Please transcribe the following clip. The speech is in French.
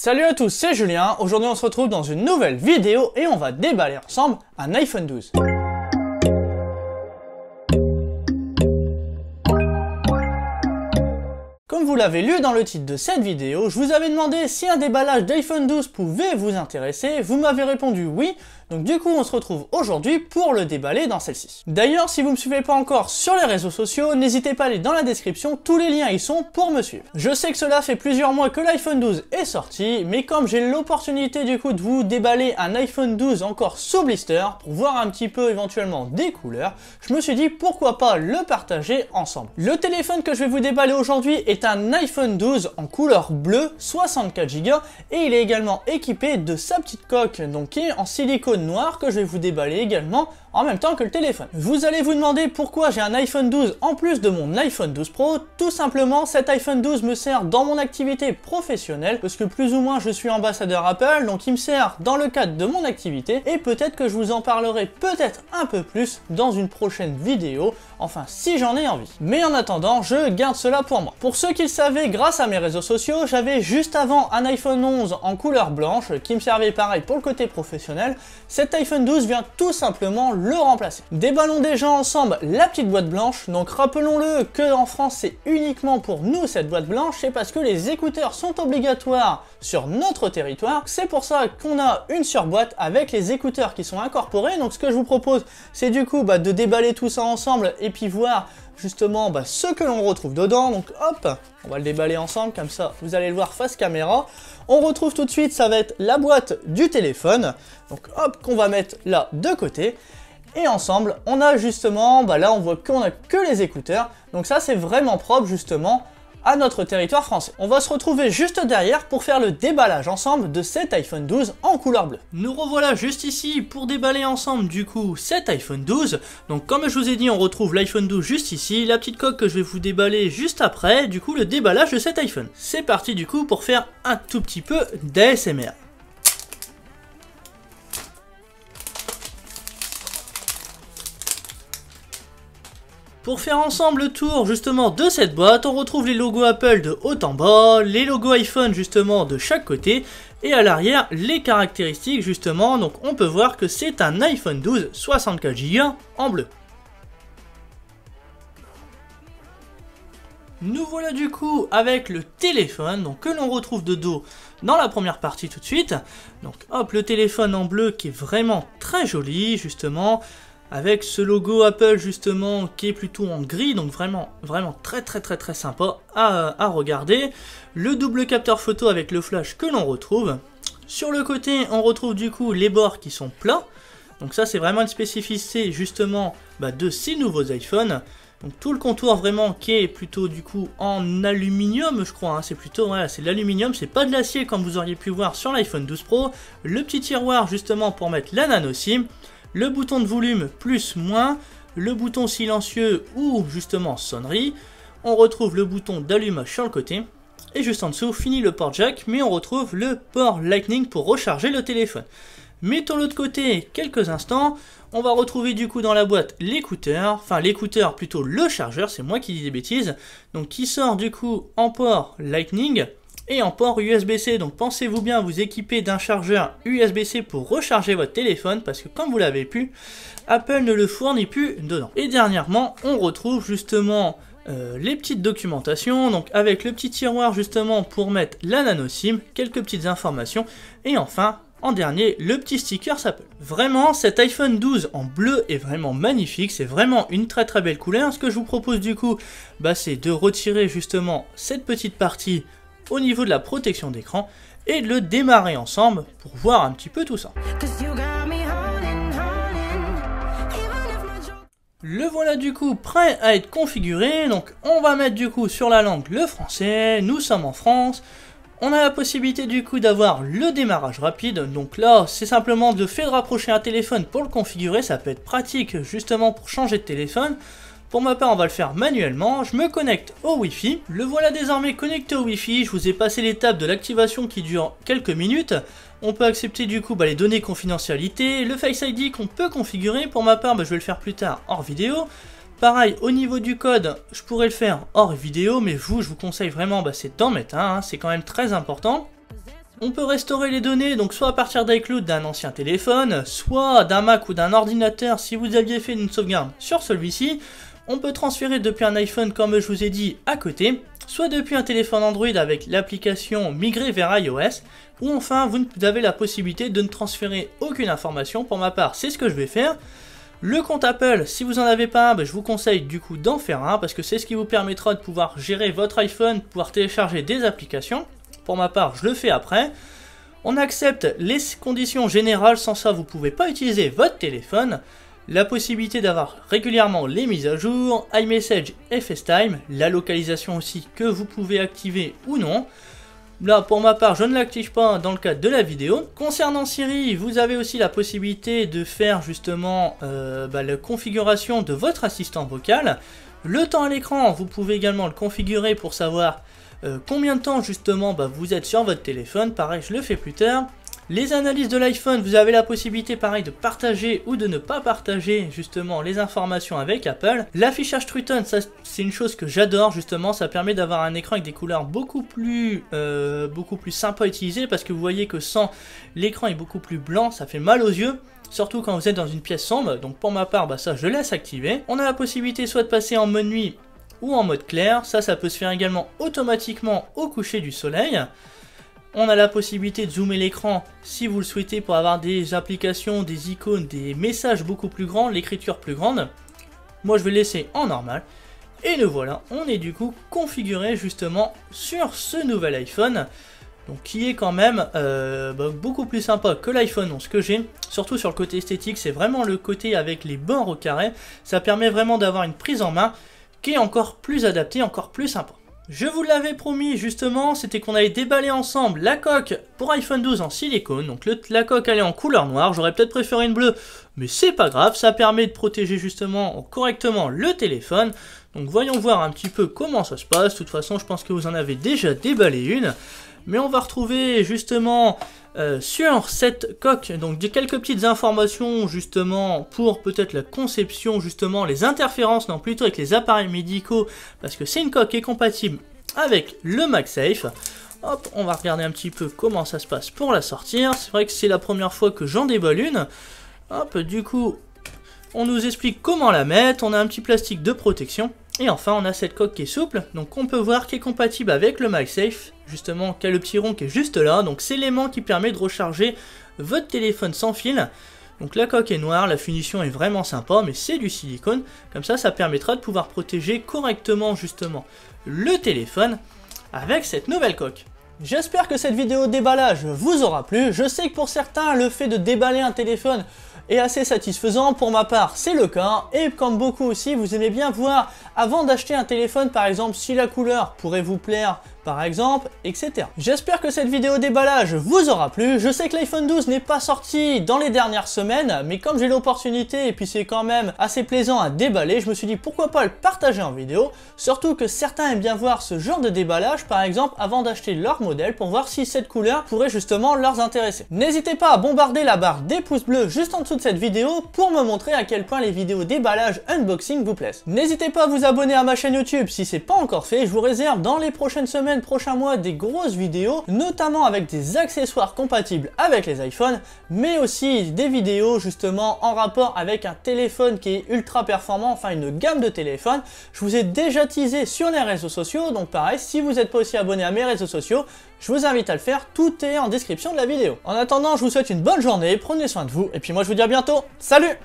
Salut à tous, c'est Julien. Aujourd'hui on se retrouve dans une nouvelle vidéo et on va déballer ensemble un iPhone 12. Comme vous l'avez lu dans le titre de cette vidéo, je vous avais demandé si un déballage d'iPhone 12 pouvait vous intéresser, vous m'avez répondu oui, donc du coup on se retrouve aujourd'hui pour le déballer dans celle-ci. D'ailleurs, si vous ne me suivez pas encore sur les réseaux sociaux, n'hésitez pas à aller dans la description, tous les liens y sont pour me suivre. Je sais que cela fait plusieurs mois que l'iPhone 12 est sorti, mais comme j'ai l'opportunité du coup de vous déballer un iPhone 12 encore sous blister, pour voir un petit peu éventuellement des couleurs, je me suis dit pourquoi pas le partager ensemble. Le téléphone que je vais vous déballer aujourd'hui est un iPhone 12 en couleur bleue, 64 Go, et il est également équipé de sa petite coque, donc qui est en silicone noir, que je vais vous déballer également en même temps que le téléphone. Vous allez vous demander pourquoi j'ai un iPhone 12 en plus de mon iPhone 12 Pro. Tout simplement, cet iPhone 12 me sert dans mon activité professionnelle, parce que plus ou moins je suis ambassadeur Apple, donc il me sert dans le cadre de mon activité, et peut-être que je vous en parlerai peut-être un peu plus dans une prochaine vidéo, enfin si j'en ai envie. Mais en attendant, je garde cela pour moi. Pour ceux qui le savaient, grâce à mes réseaux sociaux, j'avais juste avant un iPhone 11 en couleur blanche, qui me servait pareil pour le côté professionnel. Cet iPhone 12 vient tout simplement le remplacer. Déballons déjà ensemble la petite boîte blanche. Donc rappelons-le que en France c'est uniquement pour nous cette boîte blanche, c'est parce que les écouteurs sont obligatoires sur notre territoire. C'est pour ça qu'on a une surboîte avec les écouteurs qui sont incorporés. Donc ce que je vous propose, c'est du coup de déballer tout ça ensemble et puis voir justement ce que l'on retrouve dedans. Donc hop, on va le déballer ensemble, comme ça vous allez le voir face caméra. On retrouve tout de suite, ça va être la boîte du téléphone, donc hop, qu'on va mettre là de côté. Et ensemble, on a justement, là on voit qu'on a que les écouteurs, donc ça c'est vraiment propre justement à notre territoire français. On va se retrouver juste derrière pour faire le déballage ensemble de cet iPhone 12 en couleur bleue. Nous revoilà juste ici pour déballer ensemble du coup cet iPhone 12. Donc comme je vous ai dit, on retrouve l'iPhone 12 juste ici, la petite coque que je vais vous déballer juste après, du coup le déballage de cet iPhone. C'est parti du coup pour faire un tout petit peu d'ASMR. Pour faire ensemble le tour justement de cette boîte, on retrouve les logos Apple de haut en bas, les logos iPhone justement de chaque côté, et à l'arrière les caractéristiques justement. Donc on peut voir que c'est un iPhone 12 64 Go en bleu. Nous voilà du coup avec le téléphone, donc que l'on retrouve de dos dans la première partie tout de suite. Donc hop, le téléphone en bleu qui est vraiment très joli justement, avec ce logo Apple justement qui est plutôt en gris, donc vraiment très sympa à regarder. Le double capteur photo avec le flash que l'on retrouve. Sur le côté, on retrouve du coup les bords qui sont plats. Donc ça c'est vraiment une spécificité justement de ces nouveaux iPhones. Donc tout le contour vraiment qui est plutôt du coup en aluminium, je crois, c'est plutôt, c'est de l'aluminium, c'est pas de l'acier comme vous auriez pu voir sur l'iPhone 12 Pro. Le petit tiroir justement pour mettre la nano SIM. Le bouton de volume plus moins, le bouton silencieux ou justement sonnerie, on retrouve le bouton d'allumage sur le côté, et juste en dessous, fini le port jack, mais on retrouve le port Lightning pour recharger le téléphone. Mettons l'autre côté quelques instants, on va retrouver du coup dans la boîte l'écouteur, enfin l'écouteur plutôt le chargeur, c'est moi qui dis des bêtises, donc qui sort du coup en port Lightning, et en port USB-C, donc pensez-vous bien vous équiper d'un chargeur USB-C pour recharger votre téléphone, parce que comme vous l'avez pu, Apple ne le fournit plus dedans. Et dernièrement, on retrouve justement les petites documentations, donc avec le petit tiroir justement pour mettre la nano SIM, quelques petites informations, et enfin, en dernier, le petit sticker Apple. Vraiment, cet iPhone 12 en bleu est vraiment magnifique, c'est vraiment une très belle couleur. Ce que je vous propose du coup, c'est de retirer justement cette petite partie au niveau de la protection d'écran et de le démarrer ensemble pour voir un petit peu tout ça. Le voilà du coup prêt à être configuré, donc on va mettre du coup sur la langue le français, nous sommes en France, on a la possibilité du coup d'avoir le démarrage rapide, donc là c'est simplement de faire rapprocher un téléphone pour le configurer, ça peut être pratique justement pour changer de téléphone. Pour ma part, on va le faire manuellement. Je me connecte au Wi-Fi. Le voilà désormais connecté au Wi-Fi. Je vous ai passé l'étape de l'activation qui dure quelques minutes. On peut accepter du coup les données confidentialité, le Face ID qu'on peut configurer. Pour ma part, je vais le faire plus tard hors vidéo. Pareil, au niveau du code, je pourrais le faire hors vidéo, mais je vous conseille vraiment, c'est d'en mettre un, c'est quand même très important. On peut restaurer les données, donc soit à partir d'iCloud d'un ancien téléphone, soit d'un Mac ou d'un ordinateur si vous aviez fait une sauvegarde sur celui-ci. On peut transférer depuis un iPhone, comme je vous ai dit, à côté, soit depuis un téléphone Android avec l'application migrer vers iOS, ou enfin vous avez la possibilité de ne transférer aucune information. Pour ma part, c'est ce que je vais faire. Le compte Apple, si vous n'en avez pas un, je vous conseille du coup d'en faire un, parce que c'est ce qui vous permettra de pouvoir gérer votre iPhone, pouvoir télécharger des applications. Pour ma part, je le fais après. On accepte les conditions générales, sans ça vous ne pouvez pas utiliser votre téléphone. La possibilité d'avoir régulièrement les mises à jour, iMessage et FaceTime, la localisation aussi que vous pouvez activer ou non. Là, pour ma part, je ne l'active pas dans le cadre de la vidéo. Concernant Siri, vous avez aussi la possibilité de faire justement la configuration de votre assistant vocal. Le temps à l'écran, vous pouvez également le configurer pour savoir combien de temps justement vous êtes sur votre téléphone. Pareil, je le fais plus tard. Les analyses de l'iPhone, vous avez la possibilité pareil de partager ou de ne pas partager justement les informations avec Apple. L'affichage True Tone, ça c'est une chose que j'adore justement, ça permet d'avoir un écran avec des couleurs beaucoup plus sympa à utiliser, parce que vous voyez que sans l'écran est beaucoup plus blanc, ça fait mal aux yeux. Surtout quand vous êtes dans une pièce sombre, donc pour ma part ça je laisse activer. On a la possibilité soit de passer en mode nuit ou en mode clair, ça peut se faire également automatiquement au coucher du soleil. On a la possibilité de zoomer l'écran si vous le souhaitez pour avoir des applications, des icônes, des messages beaucoup plus grands, l'écriture plus grande. Moi je vais laisser en normal. Et le voilà, on est du coup configuré justement sur ce nouvel iPhone. Donc qui est quand même beaucoup plus sympa que l'iPhone 11 que j'ai. Surtout sur le côté esthétique, c'est vraiment le côté avec les bords au carré. Ça permet vraiment d'avoir une prise en main qui est encore plus adaptée, encore plus sympa. Je vous l'avais promis justement, c'était qu'on allait déballer ensemble la coque pour iPhone 12 en silicone. Donc la coque elle est en couleur noire, j'aurais peut-être préféré une bleue, mais c'est pas grave, ça permet de protéger justement correctement le téléphone. Donc voyons voir un petit peu comment ça se passe. De toute façon je pense que vous en avez déjà déballé une. Mais on va retrouver justement sur cette coque donc quelques petites informations justement pour peut-être la conception, justement les interférences, non plutôt avec les appareils médicaux, parce que c'est une coque qui est compatible avec le MagSafe. Hop, on va regarder un petit peu comment ça se passe pour la sortir. C'est vrai que c'est la première fois que j'en déballe une. Hop, du coup on nous explique comment la mettre, on a un petit plastique de protection. Et enfin on a cette coque qui est souple, donc on peut voir qui est compatible avec le MagSafe, justement qui a le petit rond qui est juste là, donc c'est l'aimant qui permet de recharger votre téléphone sans fil. Donc la coque est noire, la finition est vraiment sympa, mais c'est du silicone, comme ça permettra de pouvoir protéger correctement justement le téléphone avec cette nouvelle coque. J'espère que cette vidéo déballage vous aura plu. Je sais que pour certains le fait de déballer un téléphone est assez satisfaisant, pour ma part c'est le cas, et comme beaucoup aussi vous aimez bien voir avant d'acheter un téléphone par exemple si la couleur pourrait vous plaire par exemple, etc. J'espère que cette vidéo déballage vous aura plu. Je sais que l'iPhone 12 n'est pas sorti dans les dernières semaines, mais comme j'ai l'opportunité et puis c'est quand même assez plaisant à déballer, je me suis dit pourquoi pas le partager en vidéo, surtout que certains aiment bien voir ce genre de déballage par exemple avant d'acheter leur modèle pour voir si cette couleur pourrait justement leur intéresser. N'hésitez pas à bombarder la barre des pouces bleus juste en dessous de cette vidéo pour me montrer à quel point les vidéos déballage unboxing vous plaisent. N'hésitez pas à vous abonner à ma chaîne YouTube si c'est pas encore fait. Je vous réserve dans les prochaines semaines, prochains mois des grosses vidéos, notamment avec des accessoires compatibles avec les iPhones, mais aussi des vidéos justement en rapport avec un téléphone qui est ultra performant, enfin une gamme de téléphones. Je vous ai déjà teasé sur les réseaux sociaux, donc pareil, si vous n'êtes pas aussi abonné à mes réseaux sociaux, je vous invite à le faire, tout est en description de la vidéo. En attendant, je vous souhaite une bonne journée, prenez soin de vous, et puis moi je vous dis à bientôt, salut!